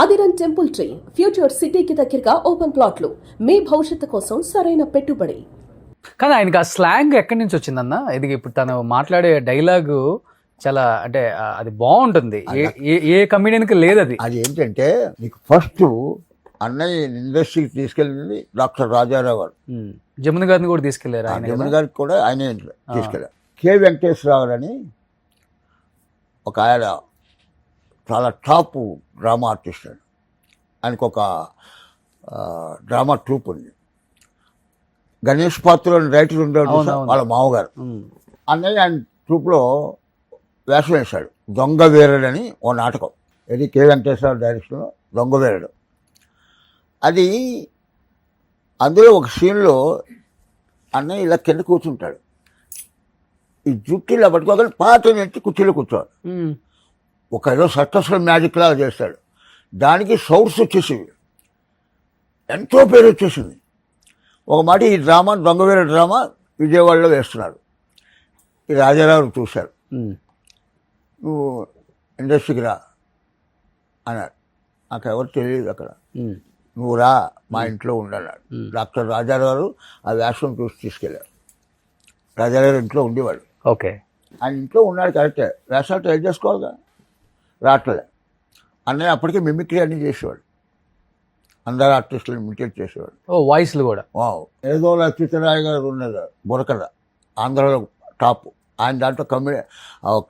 ఆదిరన్ temple tree future సిటీకి దగ్గరగా open ప్లాట్లు మీ భవిష్యత్తు కోసం సరైన పెట్టుబడి. కానీ ఆయనకి ఆ స్లాంగ్ ఎక్కడి నుంచి వచ్చిందన్న? ఇది ఇప్పుడు తను మాట్లాడే డైలాగు చాలా అంటే అది బాగుంటుంది. ఏ కమెడియన్కి లేదు అది. అది ఏంటంటే నీకు ఫస్ట్ అన్నయ్య ఇండస్ట్రీకి తీసుకెళ్ళింది డాక్టర్ రాజారావు గారు. జమున గారిని కూడా తీసుకెళ్లారు. జమున గారికి కూడా ఆయనే తీసుకెళ్ళారు. కె వెంకటేశ్వరరావు అని ఒక ఆయన చాలా టాప్ డ్రామా ఆర్టిస్ట్ అండి. ఆయనకు ఒక డ్రామా ట్రూప్ ఉంది. గణేష్ పాత్ర రైటర్ ఉండేవాడు వాళ్ళ మామగారు. అన్నయ్య ఆయన ట్రూప్లో వేషం వేశాడు. దొంగ వీరుడు అని ఓ నాటకం. ఇది కె వెంకటేశ్వరరావు డైరెక్షన్లో దొంగ వీరుడు. అది అందులో ఒక సీన్లో అన్నయ్య ఇలా కింద కూర్చుంటాడు. ఈ జుట్టు ఇలా పట్టుకోగలి పాత నెట్టి కుర్చీలో కూర్చోవాలి. ఒక ఏదో సక్సెస్ఫుల్ మ్యాజిక్ లాగా చేస్తాడు. దానికి సౌండ్స్ వచ్చేసేవి, ఎంతో పేరు వచ్చేసింది. ఒక మాట ఈ డ్రామా దొంగవేర డ్రామా విజయవాడలో వేస్తున్నారు. ఈ రాజారావు చూశారు. నువ్వు ఇండస్ట్రీకి రా అన్నాడు. నాకు ఎవరు తెలియదు అక్కడ. నువ్వు రా మా ఇంట్లో ఉండన్నాడు. డాక్టర్ రాజారావు ఆ వేషం చూసి తీసుకెళ్ళారు. రాజారావు ఇంట్లో ఉండేవాడు. ఓకే, ఆయన ఇంట్లో ఉన్నాడు కరెక్టే. వేషాలు ట్రై చేసుకోవాలిగా, రావట్లే. అన్నయ్య అప్పటికే మిమిక్రీ అన్నీ చేసేవాడు. అందరు ఆర్టిస్టులను ఇమిటేట్ చేసేవాడు. వాయిస్లు కూడా ఏదో లక్ష్మీరాయ్ గారు ఉన్నది బురకల, ఆంధ్రలో టాప్. ఆయన దాంట్లో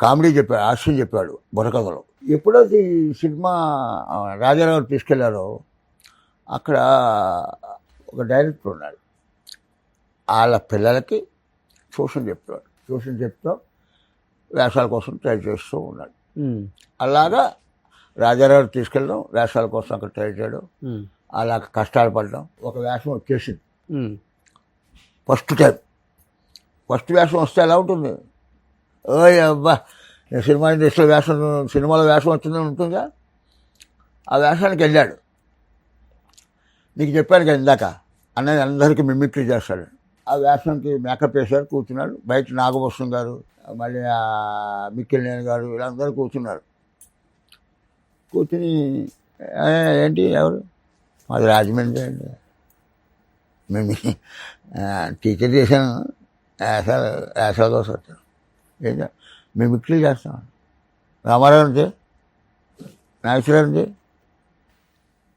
కామెడీ చెప్పాడు, హాస్యం చెప్పాడు బుర్రకథలో. ఎప్పుడో ఈ సినిమా రాజారావు తీసుకెళ్లారో అక్కడ ఒక డైరెక్టర్ ఉన్నాడు. వాళ్ళ పిల్లలకి ట్యూషన్ చెప్పేవాడు. ట్యూషన్ చెప్తూ వేషాల కోసం ట్రై చేస్తూ ఉన్నాడు. అలాగా రాజారావు తీసుకెళ్ళడం, వేషాల కోసం అక్కడ ట్రై చేయడం, అలా కష్టాలు పడడం. ఒక వేషం వచ్చేసింది ఫస్ట్ టైం. ఫస్ట్ వేషం వస్తే ఎలా ఉంటుంది? ఓయ్ అబ్బా, సినిమా ఇండస్ట్రీలో వేషం, సినిమాలో వేషం వచ్చిందని ఉంటుందా? ఆ వేషానికి వెళ్ళాడు. నీకు చెప్పాను కదా ఇందాక, అన్నయ్య అందరికీ మిమిక్రీ చేస్తాడు. ఆ వేషానికి మేకప్ వేశారు, కూర్చున్నాడు. బయట నాగభూషణం గారు, మళ్ళీ మిక్కిలినేని గారు, వీళ్ళందరూ కూర్చున్నారు. కూర్చుని ఏంటి ఎవరు? మాది రాజమండ్రి అండి, మేము టీచర్ చేశాను, వేషాల కోసం వచ్చాను. ఏంటో మిమిక్రీ చేస్తాం. రామారావు నుంచి నాగేశ్వరరావు నుంచి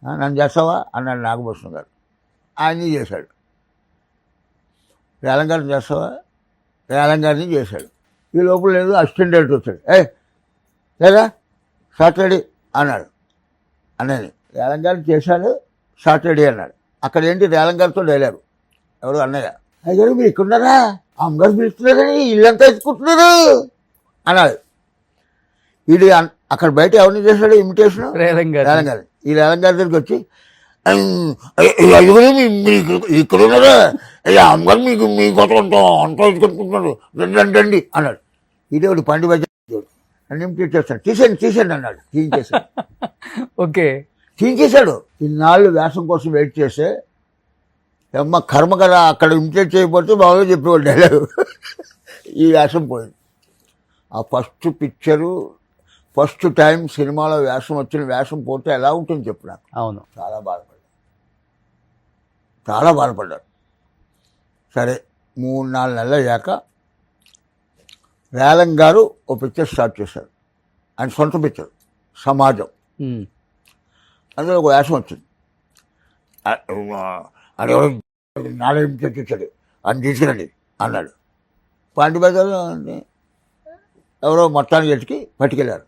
నన్ను చేస్తావా అన్నాడు నాగభూషణం గారు. ఆయన్ని చేశాడు. రేలంగారిని చేస్తావా, రేలంగారిని చేశాడు. ఈ లోపల లేదు అసిస్టెంట్ డైరెక్టర్ వచ్చాడు. లేదా షార్ట్ రెడీ అన్నాడు. అన్నయ్య రేలంగారిని చేశాడు, షార్ట్ రెడీ అన్నాడు. అక్కడ ఏంటి రేలంగారితో డైలాగు. ఎవరు? అన్నయ్య. అయ్యారు మీరు ఇక్కడున్నారా, అమ్మగారు పిలుస్తున్నారని ఇల్లంతా ఎత్తుకుంటున్నారు అన్నాడు. వీడు అక్కడ బయట ఎవరిని చేశాడు ఇమిటేషన్? రేలంగారి. ఈ రేలంగారి దగ్గరికి వచ్చి ఇక్కడ ఉన్నారా, అమ్మగారు మీకు మీకోసం అంతా ఎత్తుకుంటున్నారు, రండి అన్నాడు. ఇదే ఒకటి పండి బజార్ నన్ను ఇమిటేట్ చేస్తాడు. తీసేయండి అన్నాడు. తీయించేశాడు. ఓకే, తీయించేశాడు. ఇన్నాళ్ళు వేషం కోసం వెయిట్ చేస్తే అమ్మ కర్మ కదా, అక్కడ ఇమిటేట్ చేయకపోతే బాగా చెప్పేవాడు డైలాగు. ఈ వేషం పోయింది. ఆ ఫస్ట్ పిక్చరు, ఫస్ట్ టైం సినిమాలో వేషం వచ్చిన వేషం పోతే ఎలా ఉంటుంది చెప్పు నాకు. అవును, చాలా బాధపడ్డాడు. సరే 3-4 నెలలు అయ్యాక రేలం గారు ఓ పిక్చర్ స్టార్ట్ చేశారు. ఆయన సొంత పిక్చర్ సమాజం. అందులో ఒక వేషం వచ్చింది. అది ఎవరు నాలుగు తెచ్చాడు, అని తీసుకురండి అన్నాడు. పాండి బజార్లో ఎవరో మొత్తానికి ఎట్టుకి పట్టుకెళ్ళారు.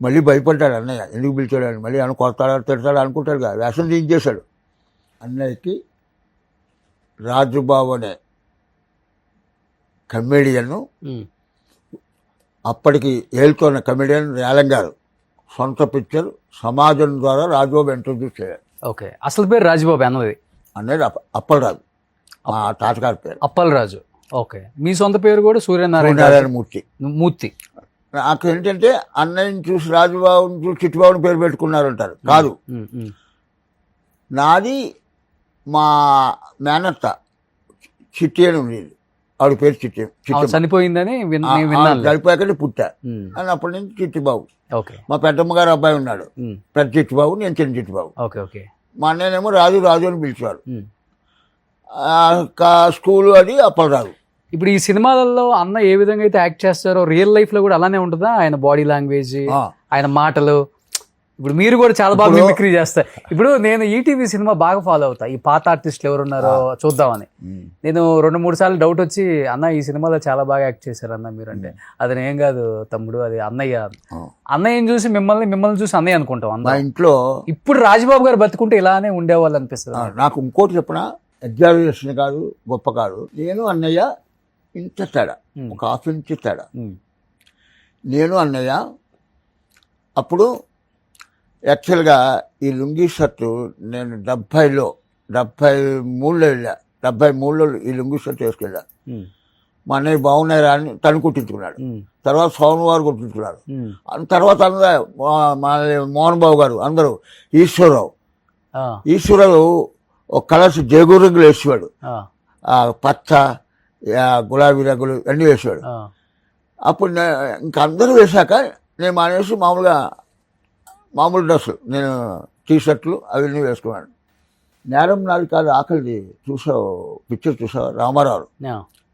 మళ్ళీ భయపడ్డాడు అన్నయ్య, ఎందుకు పిలిచాడు అని. మళ్ళీ అని కొడతాడా తిడతాడు అనుకుంటాడు కదా. వేషం తీయించేశాడు. అన్నయ్యకి రాజుబాబు అనే కమెడియన్, అప్పటికి ఏలుతున్న కమెడియన్ రేలం గారు సొంత పిక్చర్ సమాజం ద్వారా రాజుబాబు ఇంట్రొడ్యూస్ చేయాలి. ఓకే, అసలు పేరు రాజుబాబు అన్నది అనేది అప్పలరాజు, మా తాతగారి పేరు అప్పలరాజు. ఓకే, మీ సొంత పేరు కూడా సూర్యనారాయణ మూర్తి. నాకు ఏంటంటే అన్నయ్యని చూసి రాజుబాబుని చూసి చిట్టుబాబుని పేరు పెట్టుకున్నారు అంటారు. కాదు, నాది మా మేనత్త చిట్టి అని ఉండేది. ఆవిడ పేరు చిట్టి ఆమె చిట్టి చనిపోయిందని నేను విన్నాను. చనిపోయాకనే పుట్టా ఉమ్, అని అప్పటి నుంచి చిట్టిబాబు. ఓకే. మా పెద్దమ్మ గారు అబ్బాయి ఉన్నాడు, ఉమ్, పెద్ద చిట్టిబాబు, నేను చిన్న చిట్టిబాబు. Okay okay. మా అన్నయ్యనేమో రాజు రాజు అని పిలిచేవారు. ఉమ్. స్కూలు అది అప్పలరాజు. ఇప్పుడు ఈ సినిమాలలో అన్న ఏ విధంగా అయితే యాక్ట్ చేస్తారో రియల్ లైఫ్ లో కూడా అలానే ఉంటుందా? ఆయన బాడీ లాంగ్వేజ్, ఆ. ఆయన మాటలు. ఇప్పుడు మీరు కూడా చాలా బాగా మిమిక్రీ చేస్తారు. ఇప్పుడు నేను ఈటీవీ సినిమా బాగా ఫాలో అవుతా, ఈ పాత ఆర్టిస్టులు ఎవరున్నారో చూద్దామని. నేను 2-3 సార్లు డౌట్ వచ్చి, అన్న ఈ సినిమాలో చాలా బాగా యాక్ట్ చేశారు అన్న మీరు అంటే, అది నేను కాదు తమ్ముడు, అది అన్నయ్య. అన్నయ్యని చూసి మిమ్మల్ని చూసి అన్నయ్య అనుకుంటాం మా అందరం. ఇంట్లో ఇప్పుడు రాజబాబు గారు బతుకుంటే ఇలానే ఉండేవాళ్ళు అనిపిస్తుంది. నాకు ఇంకోటి చెప్పిన, ఎగ్జామినేషన్ కాదు, గొప్ప కాదు. నేను అన్నయ్య ఇంత తేడా, ఒక హాఫ్ ఇంచ్ తేడా. నేను అన్నయ్య అప్పుడు యాక్చువల్గా ఈ లుంగీ షర్టు నేను 73లో వెళ్ళా. 73లో ఈ లుంగీ షర్ట్ వేసుకెళ్ళా. మా అన్నయ్య బాగున్నారా అని తను కుట్టించుకున్నాడు. తర్వాత సోమన్ గారు కుట్టించుకున్నారు. తర్వాత అందరూ మా మోహన్ బాబు గారు, అందరూ, ఈశ్వరరావు ఒక కలర్స్ జేగు రంగులు వేసేవాడు, పచ్చ గులాబీ రంగులు అన్నీ వేసేవాడు. అప్పుడు ఇంక అందరూ వేశాక నేను మానేసి మామూలు డ్రెస్సులు, నేను టీషర్ట్లు అవన్నీ వేసుకున్నాను. నేరం నాది కాదు ఆకలిది చూసావు, పిక్చర్ చూసావు, రామారావు,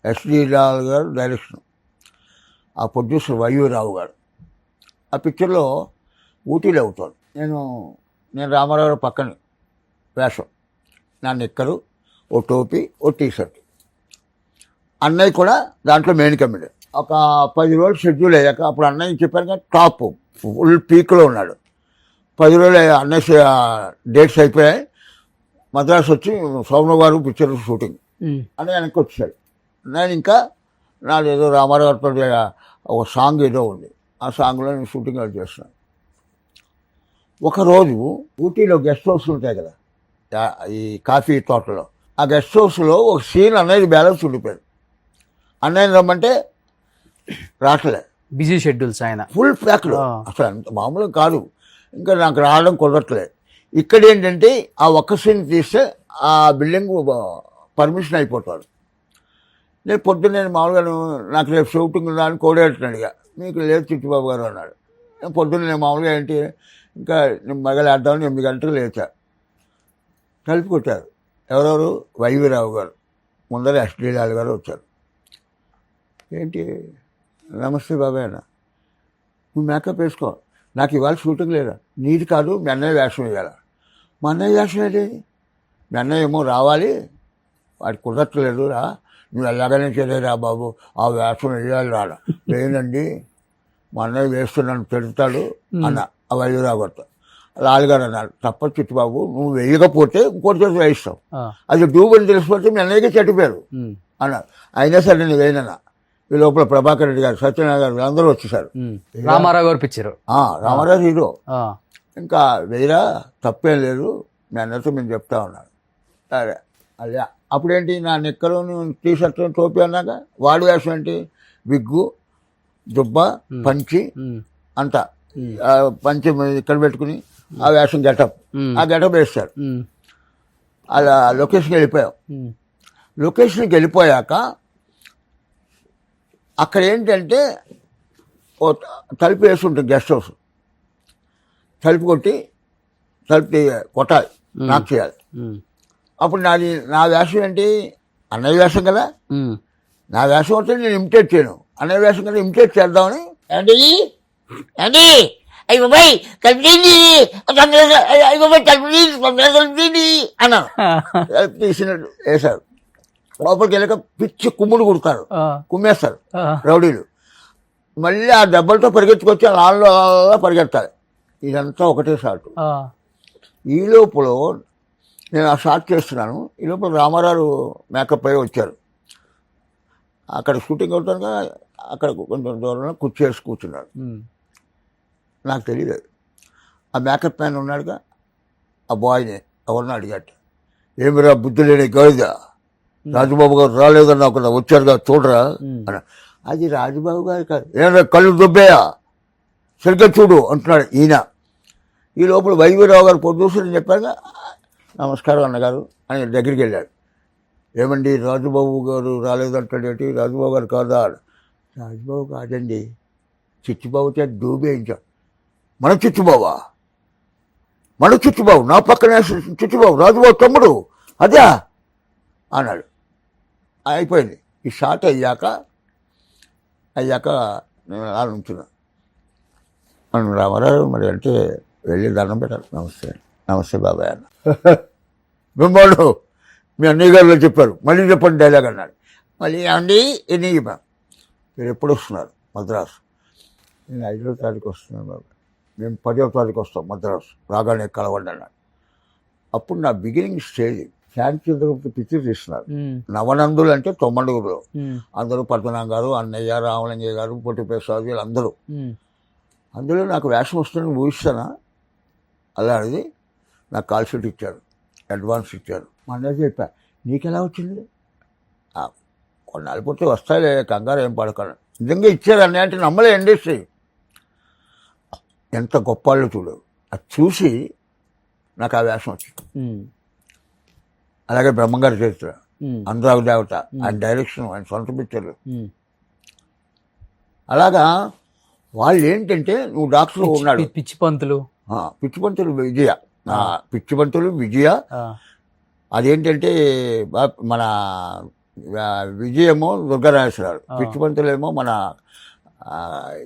ఎస్డి లాల్ గారు డైరెక్షన్, ఆ ప్రొడ్యూసర్ వైవీరావు గారు. ఆ పిక్చర్లో ఊటీలో అవుతాను నేను రామారావు పక్కన వేషం, నా నిక్కరు, ఓ టోపీ, ఓ టీషర్ట్. అన్నయ్య కూడా దాంట్లో మెయిన్ కమిటీ. ఒక 10 రోజులు షెడ్యూల్ అయ్యాక అప్పుడు అన్నయ్య చెప్పాను కదా, టాప్ ఫుల్ పీక్లో ఉన్నాడు. 10 రోజులు అన్నయ్య డేట్స్ అయిపోయాయి. మద్రాసు వచ్చి సోమన్ గారు పిక్చర్ షూటింగ్ అని వెనక్కి వచ్చాడు. నేను ఇంకా నాది ఏదో రామారావు ఒక సాంగ్ ఏదో ఉంది, ఆ సాంగ్లో నేను షూటింగ్ అది చేస్తున్నాను. ఒకరోజు ఊటీలో గెస్ట్ హౌస్లు ఉంటాయి కదా, ఈ కాఫీ తోటలో, ఆ గెస్ట్ హౌస్లో ఒక సీన్ అన్నయ్య బ్యాలెన్స్ ఉండిపోయాడు. అన్నయ్య రమ్మంటే రావట్లే, బిజీ షెడ్యూల్స్ ఆయన, ఫుల్ ప్యాక్లో. అసలు అంత మామూలుగా కాదు, ఇంకా నాకు రావడం కుదరట్లేదు. ఇక్కడ ఏంటంటే ఆ ఒక్క సీన్ తీస్తే ఆ బిల్డింగ్ పర్మిషన్ అయిపోతాడు. నేను పొద్దున్న మామూలుగా నాకు రేపు షూటింగ్ ఉందా అని కోడేటని అడిగా. మీకు లేదు చిట్టుబాబు గారు అన్నాడు. నేను పొద్దున్న నేను మామూలుగా ఏంటి ఇంకా మగలేద్దామని 8 గంటలకు లేచా. కలిపి కొట్టారు ఎవరెవరు, వైవీరావు గారు, ముందర ఎస్డి లాల్ గారు వచ్చారు. ఏంటి నమస్తే బాబాయ్ అన్న, నువ్వు మేకప్ వేసుకో, నాకు ఇవాళ షూటింగ్ లేదా. నీది కాదు, మీ అన్నయ్య వేషం వేయాలి. మా అన్నయ్య వేషం ఏంటి, మీ అన్నయ్య ఏమో రావాలి, వాడికి కుదరట్లేదు రా, నువ్వు ఎలాగైనా చేయలేరా బాబు, ఆ వేషం వేయాలి రాడా. లేదండి మా అన్నయ్య వేస్తున్నాను పెడతాడు అన్న ఆ వైద్యరావు గారితో. లాల్గారు అన్నారు, తప్ప చిట్టుబాబు, నువ్వు వేయకపోతే ఇంకోటి చేసి వేయిస్తావు, అది డూబ్ అని తెలిసిపోతే మీ అన్నయ్యకి చెట్టుపోయారు అన్నారు. అయినా సరే నేను వేయనన్నా. ఈ లోపల ప్రభాకర్ రెడ్డి గారు, సత్యనారాయణ గారు అందరూ వచ్చేసారు. రామారావు గారు పిక్చర్, రామారావు హీరో. ఇంకా వేరా తప్పేం లేదు, మీ అన్నతో మేము చెప్తా ఉన్నాను. సరే అదే అప్పుడేంటి నా నిక్కరు టీషర్ట్ టోపీ అన్నాక వాడి వేషం ఏంటి, విగ్గు, దుబ్బ, పంచి అంతా, పంచి ఇక్కడ పెట్టుకుని ఆ వేషం గెటప్, ఆ గెటప్ వేస్తారు. అలా లొకేషన్కి వెళ్ళిపోయాం. లొకేషన్కి వెళ్ళిపోయాక అక్కడ ఏంటంటే ఓ తలుపు వేసి ఉంటుంది గెస్ట్ హౌస్, తలుపు కొట్టి కొట్టాలి, నాకు చేయాలి. అప్పుడు నా వేషం ఏంటి, అన్నయ్య వేషం కదా, నా వేషం వస్తే నేను ఇమిటేట్ చేయను, అన్నయ్య వేషం కదా ఇమిటేట్ చేద్దామని అండి అండి అయ్యి బాబాయ్ కలిపి అయ్యి బాబాయ్ కలిపి అన్నాను. తీసినట్టు వేశారు. లోపలికి వెళ్ళాక పిచ్చి కుమ్ముడు కుడతారు, కుమ్మేస్తారు రౌడీలు. మళ్ళీ ఆ దెబ్బలతో పరిగెత్తుకొచ్చి ఆ లాల్లో పరిగెత్తాలి. ఇదంతా ఒకటే షాట్. ఈ లోపల నేను ఆ షాట్ చేస్తున్నాను. ఈ లోపల రామారావు మేకప్ అయ్యి వచ్చారు. అక్కడ షూటింగ్ అవుతాను కదా, అక్కడ కొంచెం దూరంలో కుర్చేసి కూర్చున్నాడు. నాకు తెలియదు ఆ మేకప్ మ్యాన్ ఉన్నాడుగా, ఆ బాయ్ని ఎవరిని అడిగాట, ఏమిరా బుద్ధి లేని గౌదా, రాజుబాబు గారు రాలేదన్నా ఒక వచ్చారుగా చూడరా అన్న. అది రాజుబాబు గారు కాదు, ఏమన్నా కళ్ళు దుబ్బేయా సరిగ్గా చూడు అంటున్నాడు ఈయన. ఈ లోపల వైవీరావు గారు ప్రొడ్యూసర్ చెప్పాక నమస్కారం అన్నగారు అని దగ్గరికి వెళ్ళాడు. ఏమండి రాజుబాబు గారు రాలేదంటాడేంటి, రాజుబాబు గారు కాదా? రాజుబాబు కాదండి, చిట్టుబాబు చేత డూబేయించాడు. మన చిట్టుబాబా? మన చిట్టుబాబు, నా పక్కనే చిట్టుబాబు, రాజుబాబు తమ్ముడు అదే అన్నాడు. అయిపోయింది. ఈ షాట్ అయ్యాక నేను అలా ఉంటున్నా. మనం రామారావు మరి అంటే వెళ్ళి దండం పెట్టాలి. నమస్తే బాబాయ్ అన్న. మిమ్మల్ని మీ అన్నయ్య గారిలో చెప్పారు, మళ్ళీ చెప్పండి డైలాగ్ అన్నాడు. మళ్ళీ ఏమండి ఎన్ని చెప్పాను, మీరు ఎప్పుడు వస్తున్నారు మద్రాసు? నేను 5వ తారీఖు వస్తున్నాను బాబాయ్. మేము 10వ తారీఖు వస్తాం మద్రాసు, రాగానే కలవండి అన్నాడు. అప్పుడు నా బిగినింగ్ స్టేజ్ శాంతిచంద్రగుప్త పిక్చర్ తీస్తున్నారు. నవనందులు అంటే 90 అందరూ పద్మనాభం గారు, అన్నయ్య, రామలింగయ్య గారు, పొట్టి ప్రసాద్ వీళ్ళందరూ. అందులో నాకు వేషం వస్తుందని ఊహిస్తానా? అలాంటిది నాకు కాల్ షీట్ ఇచ్చారు, అడ్వాన్స్ ఇచ్చారు. మా అన్నయ్య చెప్పా, నీకెలా వచ్చింది? కొన్నాళ్ళు పోతే వస్తాయిలే, కంగారు ఏం పడకండి. నిజంగా ఇచ్చారు అన్నయ్య అంటే నమ్మలే ఇండస్ట్రీ. ఎంత గొప్ప వాళ్ళు చూడు. అది చూసి నాకు ఆ వేషం వచ్చింది. అలాగే బ్రహ్మంగారి చరిత్ర, అనురాగ దేవత, ఆయన డైరెక్షన్, ఆయన సొంత పిక్చర్లు. అలాగా వాళ్ళు ఏంటంటే, నువ్వు డాక్టర్ ఉన్నాడు, పిచ్చిపంతులు విజయ అదేంటంటే మన విజయేమో దుర్గారాజేశ్వరరావు, పిచ్చిపంతులేమో మన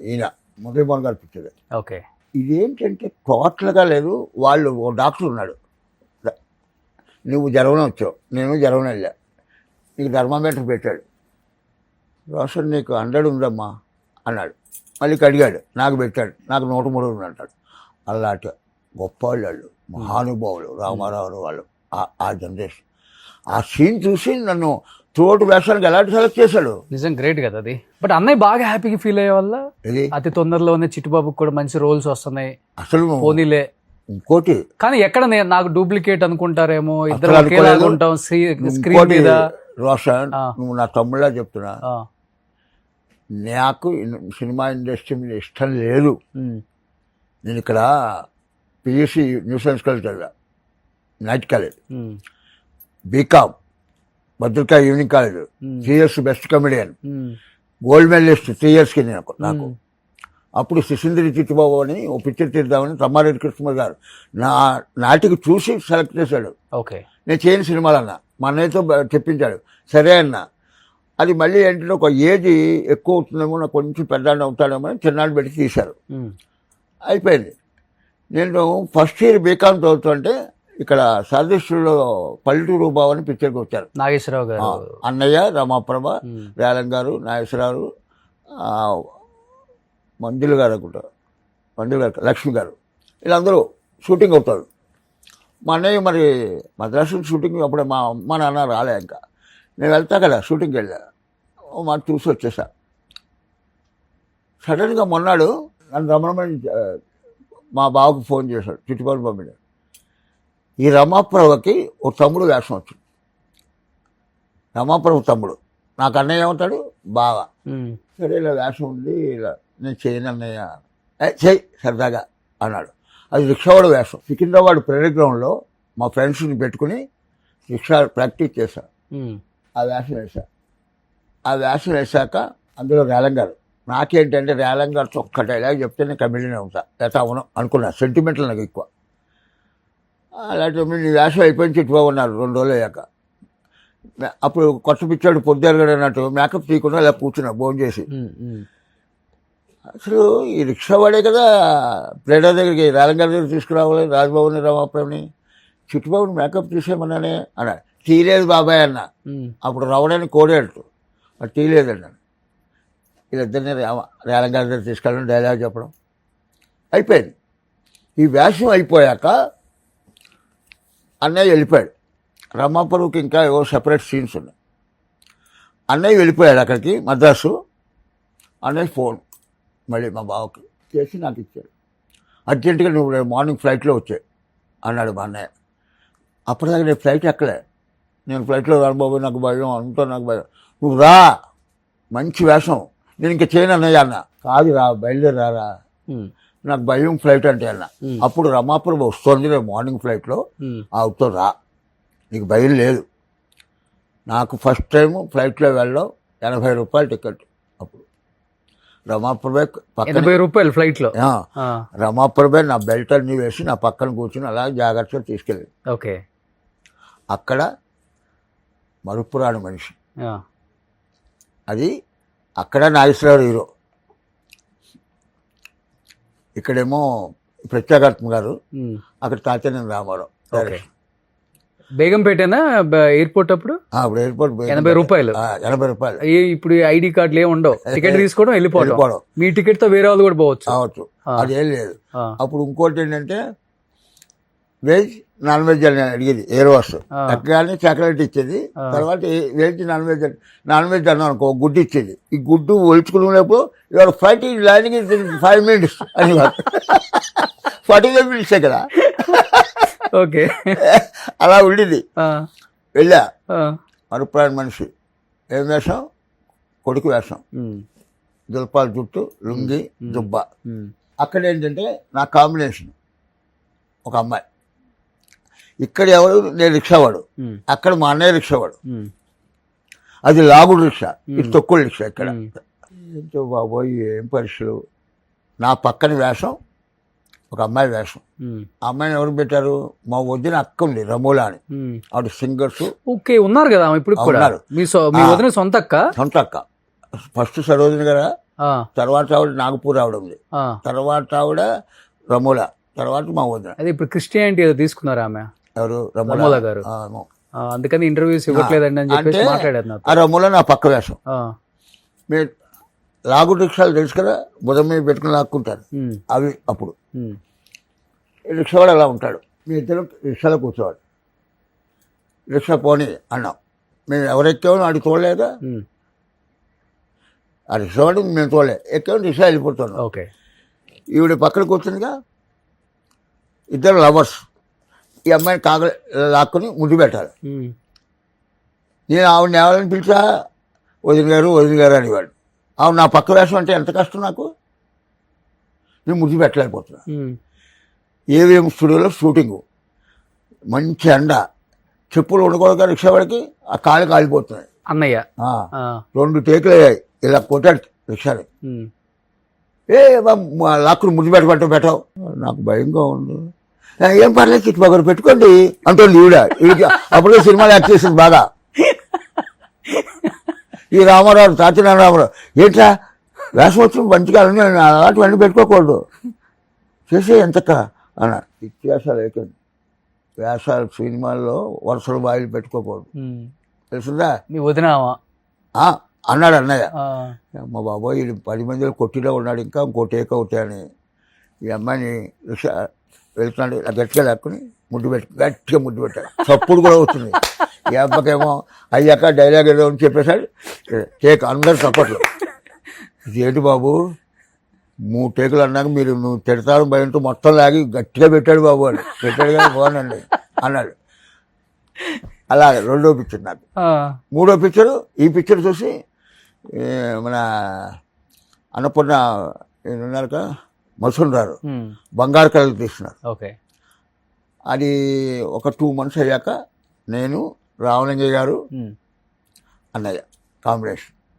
ఈయన మురళీమోహన్ గారు పిక్చర్. ఓకే. ఇదేంటంటే టోటల్గా లేదు. వాళ్ళు ఓ డాక్టర్ ఉన్నాడు, నువ్వు జ్వరం వచ్చావు, నేను జ్వరం వెళ్ళా, నీకు థర్మామీటర్ పెట్టాడు, రోషన్ నీకు 100 ఉందమ్మా అన్నాడు. మళ్ళీ అడిగాడు, నాకు పెట్టాడు, నాకు 103 ఉంది అంటాడు. అలాంటి గొప్ప వాళ్ళు, మహానుభావులు రామారావు వాళ్ళు, ఆ జనరేషన్. ఆ సీన్ చూసి నన్ను తోటి వేషానికి ఎలాంటి సెలెక్ట్ చేశాడు. నిజం గ్రేట్ కదా అది. బట్ అన్నయ్య బాగా హ్యాపీగా ఫీల్ అయ్యే వల్ల అతి తొందరలోనే చిట్టుబాబుకి కూడా మంచి రోల్స్ వస్తున్నాయి. అసలు పోనీలే. ఇంకోటి కానీ ఎక్కడ నాకు డూప్లికేట్ అనుకుంటారేమో, ఇద్దరు ఒకేలాగా ఉంటాం స్క్రీన్ మీద. రోషన్, నువ్వు నా తమ్ముళ్ళ చెప్తున్నా, నాకు సినిమా ఇండస్ట్రీ మీద ఇష్టం లేదు. నేను ఇక్కడ పియూసీ న్యూ సైన్స్ కాలేజ్ చదివా, నైట్ కాలేజ్, బీకామ్ భద్రకా evening college, 3 years best comedian, gold medallist 3 yearsకి నాకు. అప్పుడు శిశుంద్రి చిట్టుబాబు అని ఓ పిక్చర్ తీద్దామని తమ్మారెడ్డి కృష్ణ గారు నాటికి చూసి సెలెక్ట్ చేశాడు. ఓకే. నేను చేయని సినిమాలు అన్నా, మా అన్నయ్యతో చెప్పించాడు, సరే అన్న. అది మళ్ళీ ఏంటంటే ఒక ఏజ్ ఎక్కువ అవుతుందేమో, నాకు కొంచెం పెద్ద అవుతాడేమో అని చిన్నాడు పెట్టి తీశారు. అయిపోయింది. నేను ఫస్ట్ ఇయర్ బీకామ్ చదువుతుంటే ఇక్కడ సదస్సులో పల్లెటూరు బాబు అని పిక్చర్కి వచ్చారు. నాగేశ్వరరావు గారు, అన్నయ్య, రమాప్రభ, రేలం గారు, నాగేశ్వరరావు, మంజులు గారు అనుకుంటారు, మంజులు గారు, లక్ష్మి గారు, వీళ్ళందరూ షూటింగ్ అవుతారు. మా అన్నయ్య మరి మద్రాసు షూటింగ్ అప్పుడే మా అమ్మ నాన్న రాలే. ఇంకా నేను వెళ్తా కదా, షూటింగ్కి వెళ్ళా, మాట చూసి వచ్చేసా. సడన్గా మొన్నాడు నన్ను రమణమని మా బావకు ఫోన్ చేశాడు, చిట్టుబాబు పంపిణీ. ఈ రమాప్రభకి ఓ తమ్ముడు వేషం వచ్చింది. రమాప్రభ తమ్ముడు నాకు అన్నయ్య ఏమవుతాడు, బావ. సరే ఇలా వేషం ఉంది, ఇలా నేను చేయను అన్నయ్య. చెయ్యి సరదాగా అన్నాడు. అది రిక్షావాడు వేషం. సికింద్రాబాద్ ప్రేయర్ గ్రౌండ్లో మా ఫ్రెండ్స్ని పెట్టుకుని రిక్షా ప్రాక్టీస్ చేశా. ఆ వేషం వేశాక అందులో రేలం గారు, నాకేంటంటే రేలం గారితో ఒక్క డైలాగ్ చెప్తే నేను కమిడీనే ఉంటా, లేకపోతే అవును అనుకున్నా. సెంటిమెంటల్ నాకు ఎక్కువ. అలాంటి నీ వేషం అయిపోయింది చిట్టుబాబు ఉన్నారు 2 రోజులు అయ్యాక. అప్పుడు కొత్త పిచ్చాడు పొద్దుగారు అన్నట్టు మేకప్ తీయకుండా ఇలా కూర్చున్నా భోజనం చేసి. అసలు ఈ రిక్షా వాడే కదా ప్లేడర్ దగ్గరికి రేలం గారి దగ్గర తీసుకురావాలి, రాజబాబుని రమాప్రభని. చిట్టుబాబుని మేకప్ తీసేయమన్నానే అన్నాడు. తీయలేదు బాబాయ్ అన్న. అప్పుడు రవణని కోడేటు, అది తీయలేదన్నాను. వీళ్ళిద్దరిని రేలం గారి దగ్గర తీసుకెళ్ళడం, డైలాగ్ చెప్పడం అయిపోయింది. ఈ వేషం అయిపోయాక అన్నయ్య వెళ్ళిపోయాడు. రమాపురంకి ఇంకా ఏవో సెపరేట్ సీన్స్ ఉన్నాయి. అన్నయ్య వెళ్ళిపోయాడు అక్కడికి మద్రాసు. అన్నయ్య ఫోన్ మళ్ళీ మా బావకి చేసి నాకు ఇచ్చాడు. అర్జెంటుగా నువ్వు రేపు మార్నింగ్ ఫ్లైట్లో వచ్చాయి అన్నాడు మా అన్నయ్య. అప్పటిదాకా నేను ఫ్లైట్ ఎక్కలే. నేను ఫ్లైట్లో రాను బాబు, నాకు భయం, అంతా నాకు భయం. నువ్వు రా, మంచి వేషం, నేను ఇంకా చేయను అన్నయ్య అన్న. కాదు రా, బయలుదేరారా, నాకు భయం ఫ్లైట్ అంటే అన్న. అప్పుడు రమాపురం వస్తుంది రేపు మార్నింగ్ ఫ్లైట్లో, అవుతో రా, నీకు భయం లేదు. నాకు ఫస్ట్ టైం ఫ్లైట్లో వెళ్ళడం 80 రూపాయలు టికెట్. అప్పుడు రమాపురమే పక్కన 80 రూపాయలు ఫ్లైట్ లో. రమాపురమే నా బెల్ట్ అన్ని వేసి నా పక్కన కూర్చుని అలా జాగ్రత్తగా తీసుకెళ్ళి ఓకే. అక్కడ మరుపురాని మనిషి అది. అక్కడ నాగేశ్వరరావు హీరో, ఇక్కడేమో ప్రత్యేకాత్మ గారు, అక్కడ తాతేనేని రామారావు. బేగంపేటనా ఎయిర్పోర్ట్ అప్పుడు? అప్పుడు ఎయిర్పోర్ట్ 80 రూపాయలు. 80 రూపాయలు. ఇప్పుడు ఐడి కార్డులు ఏమి ఉండవు, టికెట్ తీసుకోవడం వెళ్ళిపోవడం. మీ టికెట్ తో వేరే వాళ్ళు కూడా పోవచ్చు. అదేం లేదు. అప్పుడు ఇంకోటి ఏంటంటే వెజ్ నాన్ వెజ్ అని అడిగేది ఎయిర్ హోస్టెస్. ఎక్కగానే చాక్లెట్ ఇచ్చేది. తర్వాత వెజ్ నాన్ వెజ్ అన్నాం అనుకో గుడ్డు ఇచ్చేది. ఈ గుడ్డు ఒలుచుకునేప్పుడు ఇవాళ ఫ్లైట్ ల్యాండింగ్ 5 minutes అని 45 minutes కదా. ఓకే, అలా ఉండేది. వెళ్ళా మరుపురాని మనిషి. ఏం వేషం? కొడుకు వేషం, దుల్పాల జుట్టు, లుంగి, దుబ్బ. అక్కడ ఏంటంటే నా కాంబినేషన్ ఒక అమ్మాయి. ఇక్కడ ఎవరు? నేను రిక్షావాడు, అక్కడ మా అన్నయ్య రిక్షావాడు. అది లాగుడు రిక్షా, ఇది తొక్కుడు రిక్షా. ఇక్కడ ఏంటో బాబోయ్ ఏం పరీక్షలు. నా పక్కన వేషం ఒక అమ్మాయి వేషం. ఆ అమ్మాయిని ఎవరు పెట్టారు? మా వదిన అక్క ఉంది రమోలా అని, ఆవిడ సింగర్స్. ఓకే, ఉన్నారు కదా ఇప్పుడు ఉన్నారు. మీ వదిన సొంత అక్క? సొంత అక్క. ఫస్ట్ సరోజిని గారా, తర్వాత ఆవిడ నాగపూర్ ఆవిడ ఉంది, తర్వాత ఆవిడ రమోలా, తర్వాత మా వదిన. అదే ఇప్పుడు క్రిస్టియానిటీ ఏదో తీసుకున్నారు ఆమె. ఎవరు? రమోలా గారు. అందుకని ఇంటర్వ్యూస్ ఇవ్వట్లేదండి అని చెప్పేసి మాట్లాడారు. ఆ రమోలా నా పక్క వేషం. మీరు లాగుడు రిక్షాలు తెలుసు కదా, బుధం మీద పెట్టుకుని లాక్కుంటారు అవి. అప్పుడు రిక్షావాడు అలా ఉంటాడు. మీ ఇద్దరు రిక్షాలో కూర్చోవాలి. రిక్షా పోనీ అన్నాం. మేము ఎవరెక్కామో వాడికి తోడలేదా? ఆ రిక్షావాడు మేము తోడలే, ఎక్కామో రిక్షా వెళ్ళిపోతున్నాం. ఓకే. ఈవిడ పక్కన కూర్చుందిగా, ఇద్దరు లవర్స్. ఈ అమ్మాయిని లాక్కుని ముద్దు పెట్టాలి. నేను ఆవిడని ఎవరైనా పిలిచా వదిన గారు వదిన గారు అనేవాడు. ఆవిడ నా పక్క వేషం అంటే ఎంత కష్టం నాకు. నేను ముద్దు పెట్టలేకపోతున్నా. ఏవిఎం స్టూడియోలో షూటింగు, మంచి ఎండ, చెప్పులు ఉండకూడదు రిక్షావాడికి, ఆ కాళ్ళు కాలిపోతున్నాయి. అన్నయ్య 2 టేకులు అయ్యాయి. ఇలా కొట్టాడు రిక్షాని. లాక్కుని ముద్దు పెట్టవు. నాకు భయంగా ఉంది. ఏం పర్లేదు చిట్టుబాబు పెట్టుకోండి అంటుంది ఈవిడ. అప్పుడే సినిమాలు యాక్ట్ చేసింది బాగా. ఈ రామారావు, తాతినారాయణ రామారావు, ఏంట్రా వేషం వచ్చిన మంచిగా అలాంటివన్నీ పెట్టుకోకూడదు, చేసే ఎంతక్క అన్నారు. వ్యత్యాసాలు అయిపోయింది. వేషాలు సినిమాల్లో వరుసలు బాయిలు పెట్టుకోకూడదు, తెలుసుందా? మీ వదిన అన్నాడు అన్నయ్య. మా బాబోయ్ 10 మందిలో కొట్టిలో ఉన్నాడు, ఇంకా ఇంకో టేక్ అవుతాయని ఈ అమ్మాయిని రిక్షా వెళ్తున్నాడు. గట్టిగా లాక్కుని గట్టిగా ముద్దు పెట్టాడు. చప్పుడు కూడా అవుతుంది. ఈ అబ్బకేమో అయ్యాక డైలాగ్ ఏదో అని చెప్పేశాడు. టేక్ అందరు చప్పట్లు. ఇదేంటి బాబు 3 టేకులు అన్నాక నువ్వు తిడతాడు భయంతో మొత్తం లాగి గట్టిగా పెట్టాడు బాబు అని. పెట్టాడు కానీ బాగుందండి అన్నాడు. అలాగే 2వ పిక్చర్ నాకు. 3వ పిక్చరు ఈ పిక్చర్ చూసి మన అన్నపూర్ణ ఉన్నారు కదా మసూన్ గారు బంగారు కళలు తీస్తున్నారు. ఓకే. అది ఒక 2 months అయ్యాక నేను రామలింగయ్య గారు అన్నయ్య కాంబినేషన్.